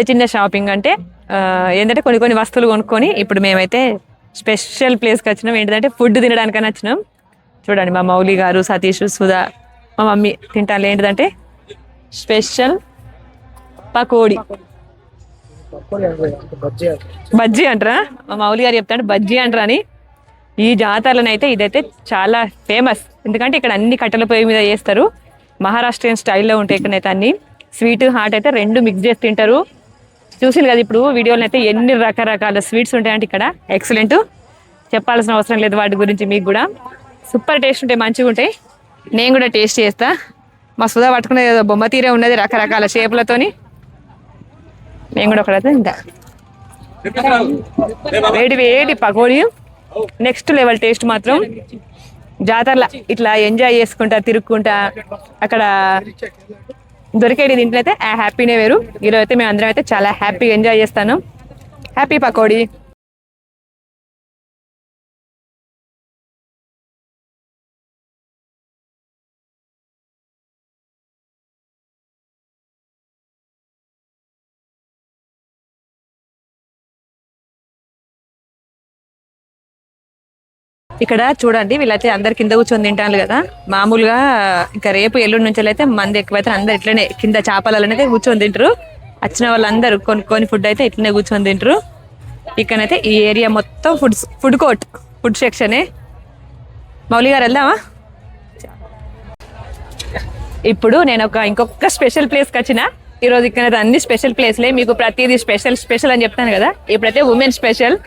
చిన్న షాపింగ్ అంటే ఏంటంటే కొన్ని వస్తువులు కొనుక్కొని ఇప్పుడు మేమైతే స్పెషల్ ప్లేస్కి వచ్చినాం. ఏంటంటే ఫుడ్ తినడానికని వచ్చినాం. చూడండి మా మౌలి గారు, సతీష్, సుధా, మా మమ్మీ తింటాను. ఏంటిదంటే స్పెషల్ పకోడీ, బజ్జీ అంటారా? మా మౌలి గారు చెప్తాడు బజ్జీ అంటారా అని. ఈ జాతరలోనైతే ఇదైతే చాలా ఫేమస్. ఎందుకంటే ఇక్కడ అన్ని కట్టెల పొయ్యి మీద చేస్తారు. మహారాష్ట్రియన్ స్టైల్లో ఉంటాయి ఇక్కడైతే అన్ని. స్వీట్ హాట్ అయితే 2 మిక్స్ చేసి తింటారు. చూసింది కదా ఇప్పుడు వీడియోలో అయితే ఎన్ని రకరకాల స్వీట్స్ ఉంటాయంటే ఇక్కడ ఎక్సలెంట్. చెప్పాల్సిన అవసరం లేదు వాటి గురించి. మీకు కూడా సూపర్ టేస్ట్ ఉంటాయి, మంచిగా ఉంటాయి. నేను కూడా టేస్ట్ చేస్తా. మా సుధా పట్టుకునేది ఏదో బొమ్మ తీరే ఉన్నది రకరకాల షేపులతోని. నేను కూడా ఒకటైతే ఇంకా వేడి పకోడీ నెక్స్ట్ లెవెల్ టేస్ట్ మాత్రం. జాతరలా ఇట్లా ఎంజాయ్ చేసుకుంటా తిరుక్కుంటా అక్కడ దొరికేది దీంట్లో అయితే ఆ హ్యాపీనే వేరు. ఈరోజు అయితే మేము అందరం అయితే చాలా హ్యాపీగా ఎంజాయ్ చేస్తాను. హ్యాపీ పకోడీ. ఇక్కడ చూడండి వీళ్ళైతే అందరు కింద కూర్చొని తింటాను కదా. మామూలుగా ఇంకా రేపు ఎల్లుండి నుంచి అయితే మంది ఎక్కువైతే అందరు ఇట్లనే కింద చేపలలోనైతే కూర్చొని తింటారు. వచ్చిన వాళ్ళందరూ కొన్ని ఫుడ్ అయితే ఇట్లనే కూర్చొని తింటారు. ఇక్కడైతే ఈ ఏరియా మొత్తం ఫుడ్ కోర్ట్, ఫుడ్ సెక్షనే. మౌలి గారు వెళ్దామా? ఇప్పుడు నేను ఇంకొక స్పెషల్ ప్లేస్కి వచ్చిన. ఈరోజు ఇక్కడ అన్ని స్పెషల్ ప్లేస్లే. మీకు ప్రతిదీ స్పెషల్ అని చెప్తాను కదా. ఇప్పుడైతే ఉమెన్ స్పెషల్.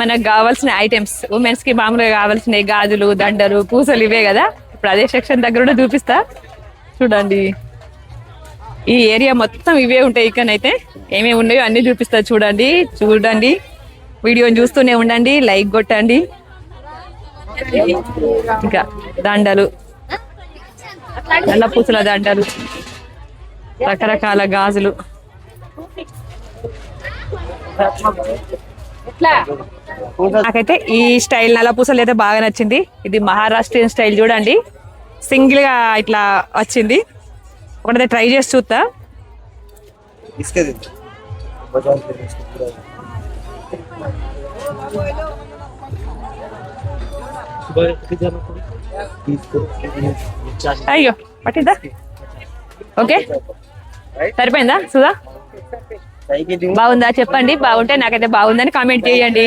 మనకు కావాల్సిన ఐటమ్స్ ఉమెన్స్ కి మామూలుగా కావాల్సిన గాజులు, దండలు, పూసలు ఇవే కదా. ఇప్పుడు అదే సెక్షన్ దగ్గర కూడా చూపిస్తా. చూడండి ఈ ఏరియా మొత్తం ఇవే ఉంటాయి. ఇక్కడైతే ఏమేమి ఉన్నాయో అన్ని చూపిస్తా. చూడండి వీడియోని చూస్తూనే ఉండండి, లైక్ కొట్టండి. ఇంకా దండలు, నల్ల పూసల దండలు, రకరకాల గాజులు. నాకైతే ఈ స్టైల్ నల్ల పూసలు అయితే బాగా నచ్చింది. ఇది మహారాష్ట్రియన్ స్టైల్ చూడండి, సింగిల్ గా ఇట్లా వచ్చింది. ఒకటైతే ట్రై చేసి చూస్తా. అయ్యో పట్టిద్దా? ఓకే సరిపోయిందా సుధా? బాగుందా చెప్పండి. బాగుంటే నాకైతే బాగుందని కామెంట్ చేయండి.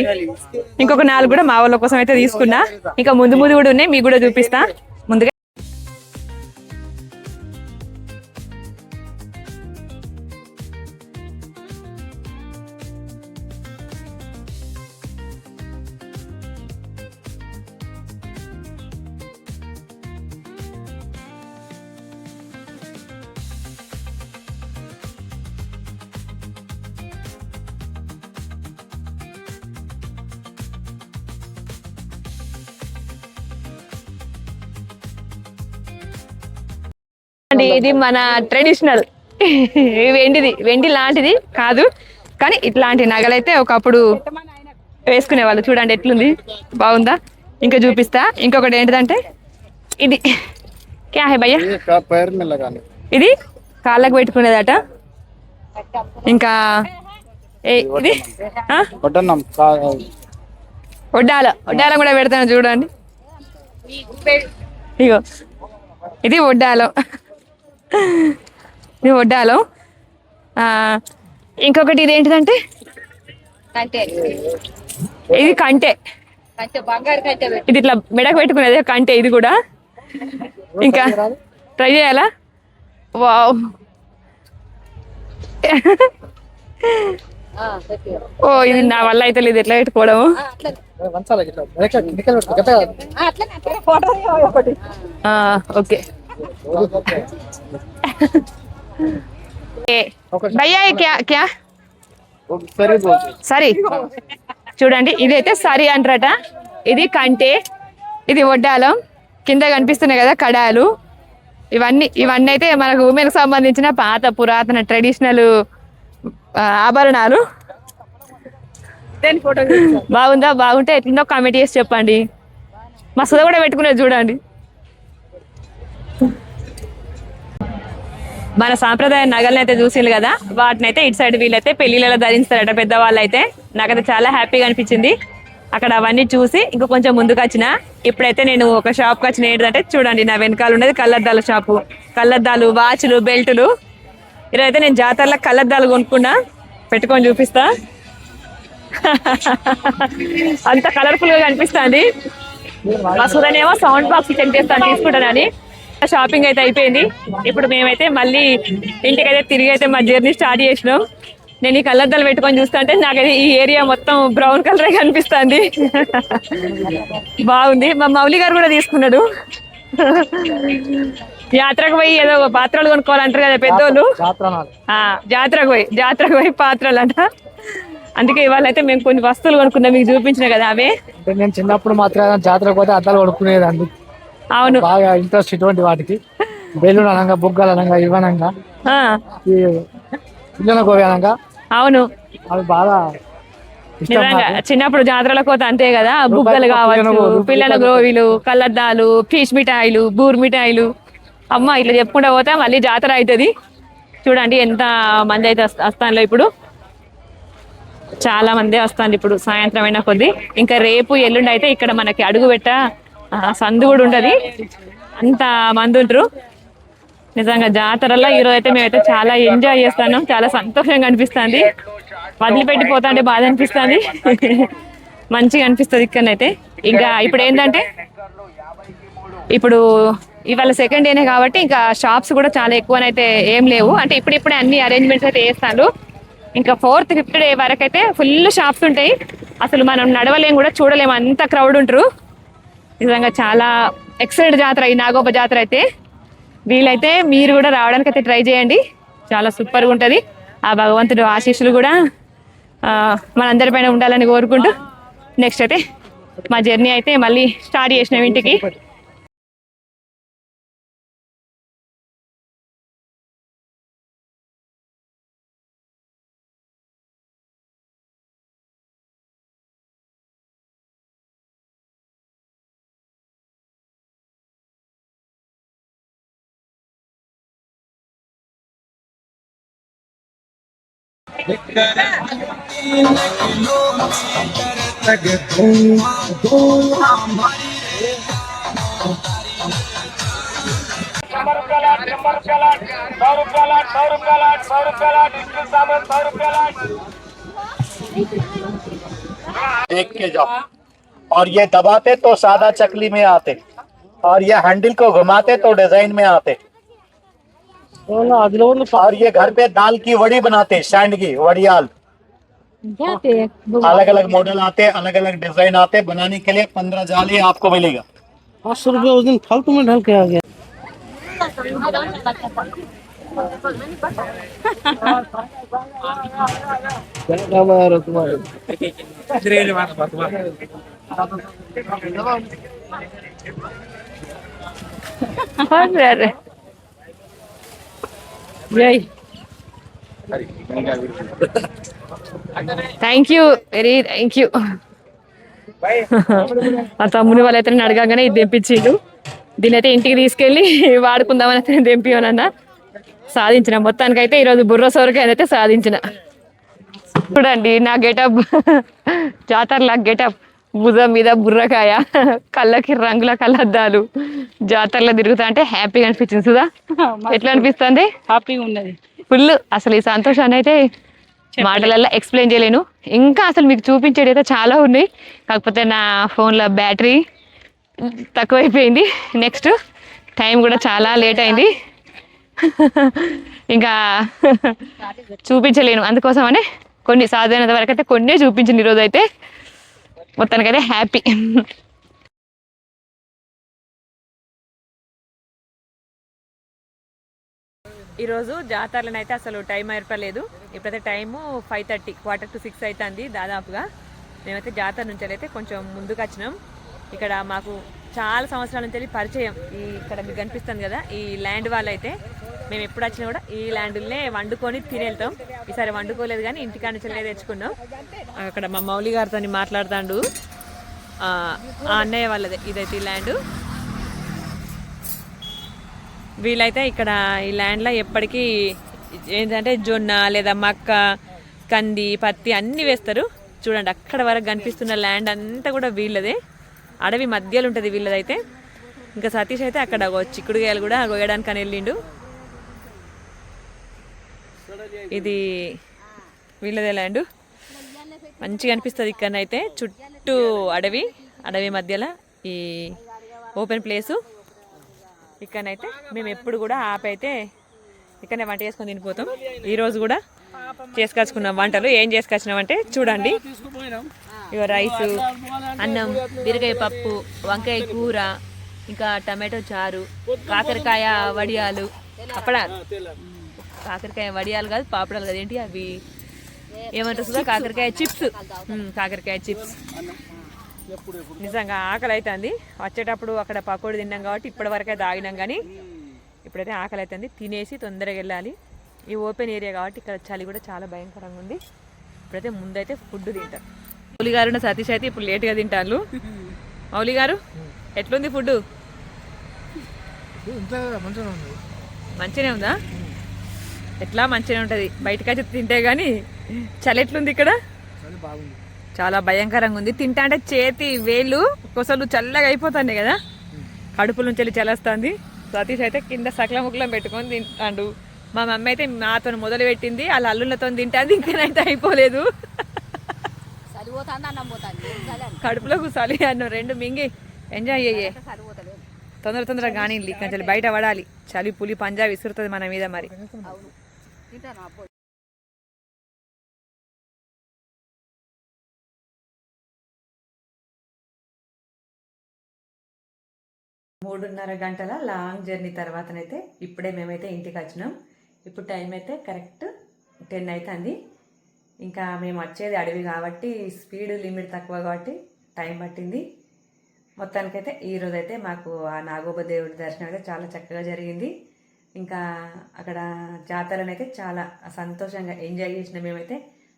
ఇంకొక 4 కూడా మా వాళ్ళ కోసం అయితే తీసుకున్నా. ఇంకా ముందు కూడా ఉన్నాయి, మీకు కూడా చూపిస్తా. ముందుగా చూడండి ఇది మన ట్రెడిషనల్ వెండి లాంటిది కాదు, కానీ ఇట్లాంటి నగలైతే ఒకప్పుడు వేసుకునే వాళ్ళు. చూడండి ఎట్లుంది, బాగుందా? ఇంకా చూపిస్తా. ఇంకొకటి ఏంటిదంటే ఇది క్యా హై భయ్యా, ఇది కాళ్ళకు పెట్టుకునేదట. ఇంకా ఇది వడ్డాలం కూడా పెడతాను చూడండి. ఇగో ఇది వడ్డాలం, ఇది వడ్డాలం. ఇంకొకటి ఇది ఏంటిదంటే ఇది కంటే, ఇది ఇట్లా మెడకు పెట్టుకునేది కంటే, ఇది కూడా. ఇంకా ట్రై చేయాలా? వావ్, ఓ ఇది నా వల్ల అయితే లేదు ఎట్లా పెట్టుకోవడము. ఓకే భయ్యా క్యా క్యా సరే చూడండి, ఇదైతే సరి అంటారట. ఇది కంటే, ఇది వడ్డాలం, కింద కనిపిస్తున్నాయి కదా కడాలు. ఇవన్నీ అయితే మనకు ఉమెన్కి సంబంధించిన పాత పురాతన ట్రెడిషనల్ ఆభరణాలు. బాగుందా? బాగుంటే ఎట్లుందో కామెంట్ చేసి చెప్పండి. మా సుధ కూడా పెట్టుకునేది చూడండి. మన సాంప్రదాయ నగలను అయితే చూసిండ్రు కదా, వాటిని అయితే ఇటు సైడ్ వీళ్ళైతే పెళ్లిళ్ళలో ధరిస్తారట పెద్దవాళ్ళు అయితే. నాకైతే చాలా హ్యాపీగా అనిపించింది అక్కడ అవన్నీ చూసి. ఇంకా కొంచెం ముందుకు వచ్చిన, ఇప్పుడైతే నేను ఒక షాప్కి వచ్చిన. ఏంటంటే చూడండి నా వెనకాల ఉండేది కళ్ళద్దాల షాపు. కళ్ళద్దాలు, వాచ్లు, బెల్టులు. ఈరోజైతే నేను జాతరలో కళ్ళద్దాలు కొనుక్కున్నా, పెట్టుకొని చూపిస్తా. అంత కలర్ఫుల్ గా కనిపిస్తుంది. మసూదనేమో సౌండ్ బాక్స్ చెక్ చేస్తాను తీసుకుంటానని. షాపింగ్ అయితే అయిపోయింది. ఇప్పుడు మేమైతే మళ్ళీ ఇంటికైతే తిరిగి అయితే మా జర్నీ స్టార్ట్ చేసినాం. నేను ఈ కళ్ళద్దాలు పెట్టుకొని చూస్తుంటే నాకైతే ఈ ఏరియా మొత్తం బ్రౌన్ కలరే కనిపిస్తుంది. బాగుంది. మా మౌలి గారు కూడా తీసుకున్నాడు. జాతరకు పోయి ఏదో పాత్రలు కొనుక్కోవాలంటారు కదా పెద్దోళ్ళు, జాతరకు పోయి పాత్రలు అంట. అందుకే ఇవాళ అయితే మేము కొన్ని వస్తువులు కొనుక్కున్నాం, మీకు చూపించిన కదా అవే. నేను చిన్నప్పుడు మాత్రం జాతరకు పోతే అద్దాలు కొనుక్కునేదండి. అవును, బాగా ఇంట్రెస్ట్ ఇటువంటి వాటికి. బెలూన్ అనగా, బుగ్గలు అనగా, ఇవ్వనంగా, పిల్లల గోవి అనగా. అవును, అవి బాగా చిన్నప్పుడు జాతరలకు పోతే అంతే కదా. బుగ్గలు కావచ్చు, పిల్లల గోవిలు, కళ్ళద్దాలు, ఫిష్ మిఠాయిలు, బూర్ మిఠాయిలు. అమ్మ ఇట్లా చెప్పుకుంటా పోతే మళ్ళీ జాతర అవుతుంది. చూడండి ఎంత మంది అయితే వస్తాను. ఇప్పుడు చాలా మంది వస్తాను ఇప్పుడు సాయంత్రం అయినా కొద్ది. ఇంకా రేపు ఎల్లుండి అయితే ఇక్కడ మనకి అడుగు పెట్ట సందు కూడా ఉంటది. అంత మంది ఉంటారు. నిజంగా జాతరలో ఈరోజు అయితే మేమైతే చాలా ఎంజాయ్ చేస్తాను. చాలా సంతోషంగా అనిపిస్తుంది. వదిలిపెట్టిపోతా అంటే బాధ అనిపిస్తుంది. మంచిగా అనిపిస్తుంది ఇక్కడనైతే. ఇంకా ఇప్పుడు ఏంటంటే ఇప్పుడు ఇవాళ సెకండ్ డేనే కాబట్టి ఇంకా షాప్స్ కూడా చాలా ఎక్కువనైతే ఏం లేవు. అంటే ఇప్పుడిప్పుడే అన్ని అరేంజ్మెంట్స్ అయితే చేస్తాను. ఇంకా 4th, 5th డే వరకు అయితే ఫుల్ షాప్స్ ఉంటాయి. అసలు మనం నడవలేం కూడా, చూడలేము, అంత క్రౌడ్ ఉంటారు. నిజంగా చాలా ఎక్సలెంట్ జాతర ఈ నాగోబ జాతర అయితే. వీలైతే మీరు కూడా రావడానికి అయితే ట్రై చేయండి. చాలా సూపర్గా ఉంటుంది. ఆ భగవంతుడు ఆశీస్సులు కూడా మనందరిపైన ఉండాలని కోరుకుంటూ నెక్స్ట్ అయితే మా జర్నీ అయితే మళ్ళీ స్టార్ట్ చేసినాం ఇంటికి. देख के जाओ। और ये दबाते तो सादा चकली में आते, और ये हैंडल को घुमाते तो डिजाइन में आते। और ये घर पे दाल की वड़ी बनाते, सैंड की वड़ियाल। अलग अलग मॉडल आते, अलग अलग डिजाइन आते। बनाने के लिए 15 जाली आपको मिलेगा। 500 रुपये उस दिन फालतू में ढल के आ गया। Thank you, very thank you. మా తమ్ముని వాళ్ళైతే నేను అడగగానే ఇది తెప్పించిండు. దీని అయితే ఇంటికి తీసుకెళ్ళి వాడుకుందామని అయితే తెంపియోనన్నా సాధించిన. మొత్తానికైతే ఈరోజు బుర్ర సోరకాయ అయితే సాధించిన. చూడండి నా గెటప్, జాతరలా గెటప్, భుజం మీద బుర్రకాయ, కళ్ళకి రంగుల కళ్ళద్దాలు, జాతరలో తిరుగుతా అంటే హ్యాపీగా అనిపించింది. సుధా ఎట్లా అనిపిస్తుంది? హ్యాపీగా ఉన్నది ఫుల్. అసలు ఈ సంతోషాన్ని అయితే మాటలల్లో ఎక్స్ప్లెయిన్ చేయలేను. ఇంకా అసలు మీకు చూపించేది అయితే చాలా ఉన్నాయి, కాకపోతే నా ఫోన్లో బ్యాటరీ తక్కువైపోయింది. నెక్స్ట్ టైం కూడా చాలా లేట్ అయింది, ఇంకా చూపించలేను. అందుకోసమనే కొన్ని సాధ్యమైనంత వరకు అయితే కొన్నే చూపించింది ఈరోజు అయితే. మొత్తానికైతే హ్యాపీ. ఈరోజు జాతరలను అయితే అసలు టైం ఏర్పడలేదు. ఇప్పుడైతే టైము 5:30, 5:45 అవుతుంది దాదాపుగా. మేమైతే జాతర నుంచి అయితే కొంచెం ముందుకు వచ్చినాం. ఇక్కడ మాకు చాలా సంవత్సరాల నుంచి పరిచయం. ఇక్కడ మీకు కనిపిస్తుంది కదా ఈ ల్యాండ్ వాళ్ళు అయితే మేము ఎప్పుడు వచ్చినా కూడా ఈ ల్యాండ్లనే వండుకొని తినేళ్తాం. ఈసారి వండుకోలేదు కానీ ఇంటికాడ నుంచి తెచ్చుకున్నాం. అక్కడ మా మౌలి గారితో మాట్లాడుతాండు, ఆ అన్నయ్య వాళ్ళదే ఇదైతే ఈ ల్యాండ్. వీళ్ళైతే ఇక్కడ ఈ ల్యాండ్లో ఎప్పటికీ ఏంటంటే జొన్న లేదా మక్క, కంది, పత్తి అన్నీ వేస్తారు. చూడండి అక్కడ వరకు కనిపిస్తున్న ల్యాండ్ అంతా కూడా వీళ్ళదే. అడవి మధ్యలో ఉంటుంది వీళ్ళదైతే. ఇంకా సతీష్ అయితే అక్కడ చిక్కుడుగాయలు కూడా కోయడానికి అని వెళ్ళిండు. ఇది వీళ్ళదే ల్యాండ్. మంచిగా అనిపిస్తుంది ఇక్కడనైతే. చుట్టూ అడవి, అడవి మధ్యలో ఈ ఓపెన్ ప్లేసు. ఇక్కడనైతే మేము ఎప్పుడు కూడా ఆపైతే ఇక్కడనే వంట చేసుకొని తినిపోతాం. ఈరోజు కూడా చేసుకొచ్చుకున్నాం వంటలు. ఏం చేసుకొచ్చినామంటే చూడండి, ఇక రైసు, అన్నం, బీరకాయ పప్పు, వంకాయ కూర, ఇంకా టమాటో చారు, కాకరకాయ వడియాలు, అప్పడాలు. కాకరకాయ వడియాలు కాదు, పాపడాలు కాదు, ఏంటి అవి ఏమంటారు? కాకరకాయ చిప్స్. కాకరకాయ చిప్స్. నిజంగా ఆకలి అవుతుంది. వచ్చేటప్పుడు అక్కడ పకోడీ తిన్నాం కాబట్టి ఇప్పటి వరకు అయితే ఆగినాం, కానీ ఇప్పుడైతే ఆకలి అవుతుంది. తినేసి తొందరగా వెళ్ళాలి. ఈ ఓపెన్ ఏరియా కాబట్టి ఇక్కడ చలి కూడా చాలా భయంకరంగా ఉంది. ఇప్పుడైతే ముందైతే ఫుడ్ తింటాం. మౌలి గారు సతీష్ అయితే ఇప్పుడు లేట్గా తింటారు. మౌలి గారు ఎట్లుంది ఫుడ్? మంచిగానే ఉందా? ఎట్లా మంచిగానే ఉంటుంది. బయటకు వచ్చి తింటే కానీ చలి ఎట్లుంది ఇక్కడ? చాలా భయంకరంగా ఉంది. తింటా అంటే చేతి వేళ్ళు కొసలు చల్లగా అయిపోతాయి కదా, కడుపుల నుంచి వెళ్ళి చల్లేస్తుంది. సతీష్ అయితే కింద సకలం ముక్కలం పెట్టుకొని తింటాడు. మా మమ్మీ అయితే మాతో మొదలు పెట్టింది, వాళ్ళ అల్లుళ్ళతో తింటాంది, ఇంకేనైతే అయిపోలేదు. కడుపులో చలి అన్నం రెండు మింగి ఎంజాయ్ అయ్యే తొందరగా కానీ కొంచెం బయట పడాలి. చలి పులి పంజా విసురుతుంది మన మీద. మరి 3:30 గంటల లాంగ్ జర్నీ తర్వాతనైతే ఇప్పుడే మేమైతే ఇంటికి వచ్చినాం. ఇప్పుడు టైం అయితే కరెక్ట్ 10 అవుతుంది. ఇంకా మేము వచ్చేది అడవి కాబట్టి స్పీడ్ లిమిట్ తక్కువ కాబట్టి టైం పట్టింది. మొత్తానికైతే ఈరోజైతే మాకు ఆ నాగోబ దేవుడి దర్శనం అయితే చాలా చక్కగా జరిగింది. ఇంకా అక్కడ జాతరనైతే చాలా సంతోషంగా ఎంజాయ్ చేసిన. మేమైతే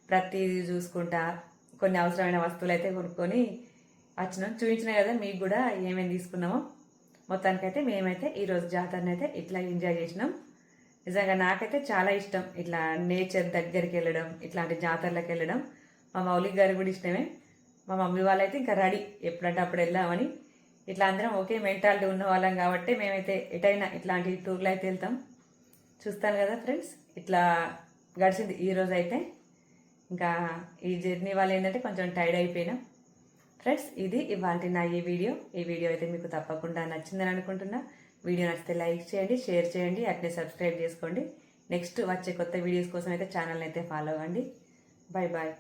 ప్రతిదీ చూసుకుంటా కొన్ని అవసరమైన వస్తువులు అయితే కొనుక్కొని వచ్చినాం. చూపించినా కదా మీకు కూడా ఏమేమి తీసుకున్నామో. మొత్తానికైతే మేమైతే ఈరోజు జాతరని అయితే ఇట్లా ఎంజాయ్ చేసినాం. నిజంగా నాకైతే చాలా ఇష్టం ఇట్లా నేచర్ దగ్గరికి వెళ్ళడం, ఇట్లాంటి జాతరలకు వెళ్ళడం. మా మౌలిక్ గారికి కూడా ఇష్టమే. మా మమ్మీ వాళ్ళైతే ఇంకా రెడీ ఎప్పుడంటే అప్పుడు వెళ్దామని. ఇట్లా అందరం ఒకే మెంటాలిటీ ఉన్న వాళ్ళం కాబట్టి మేమైతే ఎటైనా ఇట్లాంటి టూర్లు అయితే వెళ్తాం. చూస్తాను కదా ఫ్రెండ్స్, ఇట్లా గడిచింది ఈరోజు అయితే. ఇంకా ఈ జర్నీ వల్ల ఏంటంటే కొంచెం టైర్డ్ అయిపోయినాం. ఫ్రెండ్స్, ఇది ఇవాళ నా ఈ వీడియో అయితే మీకు తప్పకుండా నచ్చిందని అనుకుంటున్నా. వీడియో నచ్చితే లైక్ చేయండి, షేర్ చేయండి, అట్నే సబ్స్క్రైబ్ చేసుకోండి. నెక్స్ట్ వచ్చే కొత్త వీడియోస్ కోసం అయితే ఛానల్ని అయితే ఫాలో అవ్వండి. Bye bye.